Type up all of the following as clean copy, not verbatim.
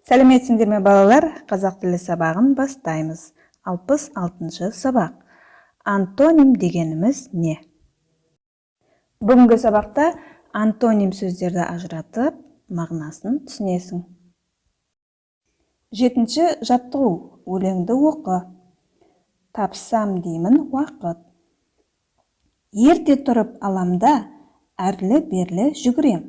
Сәлеметсіңдер ме балалар? Қазақ тілі сабағын бастаймыз. 66-шы сабақ. Антоним дегеніміз не? Бүгінгі сабақта антоним сөздерді ажыратып, мағынасын түсінесің. 7-ші жаттығу. Өлеңді оқы. Тапсам деймін уақыт. Ерте тұрып аламда, әрлі-берлі жүгірем.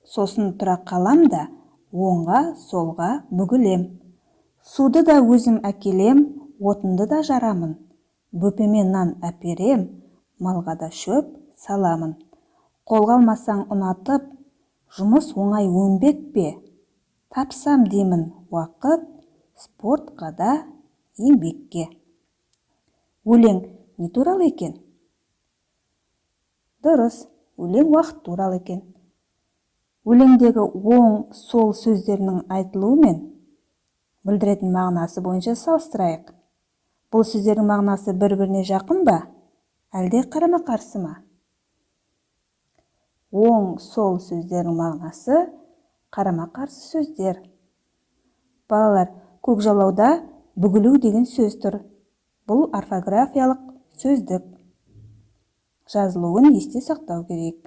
Сосын тұра қаламда, оңға, солға бүгілем. Суды да өзім әкелем, отынды да жарамын. Бөпеме нан әперем, малға да шөп саламын. Қолға алмасаң ұнатып, жұмыс оңай өнбек пе? Тапсам деймін уақыт, спортқа да еңбекке. Өлең не туралы екен? Дұрыс, өлең уақыт туралы екен. Өлеңдегі оң, сол сөздерінің айтылуы мен білдіретін мағынасы бойынша салыстырайық. Бұл сөздердің мағынасы бір-біріне жақын ба, әлде қарама-қарсы ма? Оң, сол сөздердің мағынасы қарама-қарсы сөздер. Балалар, көкжалауда бүгілу деген сөз тұр. Бұл орфографиялық сөздік. Жазылуын есте сақтау керек.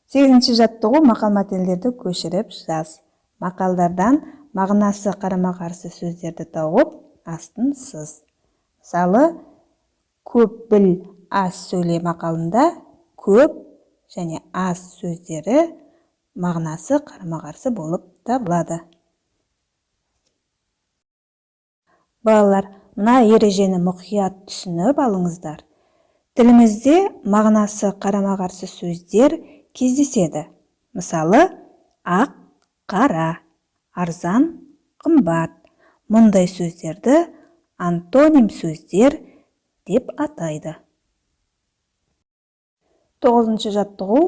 8-ші жаттығу мақал-мәтелдерді көшіріп жаз. Мақалдардан мағынасы қарама-қарсы сөздерді тауып, астын сыз. Мысалы, көп біл, аз сөйле мақалында көп және аз сөздері мағынасы қарама-қарсы болып табылады. Балалар, мына ережені мұқият түсініп алыңыздар. Тілімізде мағынасы қарама-қарсы сөздер кездеседі. Мысалы, ақ, қара, арзан, қымбат. Мұндай сөздерді антоним сөздер деп атайды. 9-ші жаттығу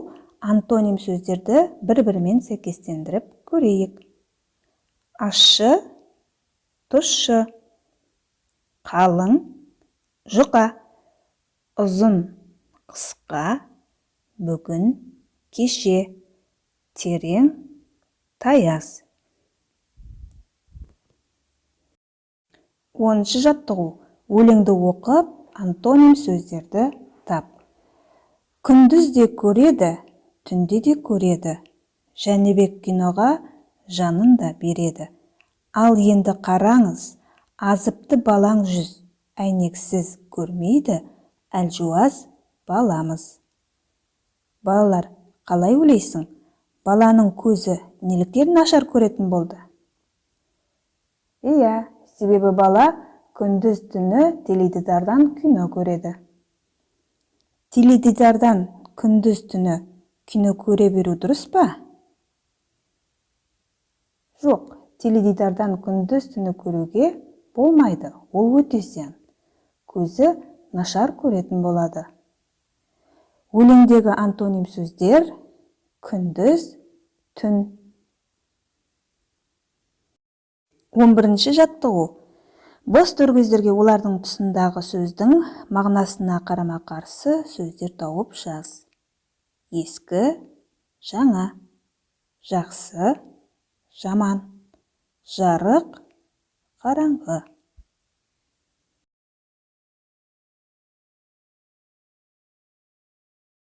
антоним сөздерді бір-бірімен сәйкестендіріп көрейік. Ащы, тұщы, қалың, жұқа, ұзын, қысқа, бүгін, кеше, терең, таяз. 10-ші жаттығу. Өлеңді оқып, антоним сөздерді тап. Күндіз де көреді, түнде де көреді. Жәнібек киноға жанын да береді. Ал енді қараңыз, азыпты балаң жүз, әйнексіз көрмейді, әлжуаз баламыз. Балалар, қалай ойлайсың? Баланың көзі неліктен нашар көретін болды? Иә, себебі бала күндіз түні теледидардан кино көреді. Теледидардан күндіз түні кино көре беру дұрыс па? Жоқ, теледидардан күндіз түні көруге болмайды, ол өте зиян. Көзі нашар көретін болады. Өлеңдегі антоним сөздер күндіз, түн. 11-ші жаттығу. Бос төргөздерге олардың тұсындағы сөздің мағынасына қарама-қарсы сөздер тауып жаз. Ескі, жаңа, жақсы, жаман, жарық, қараңғы.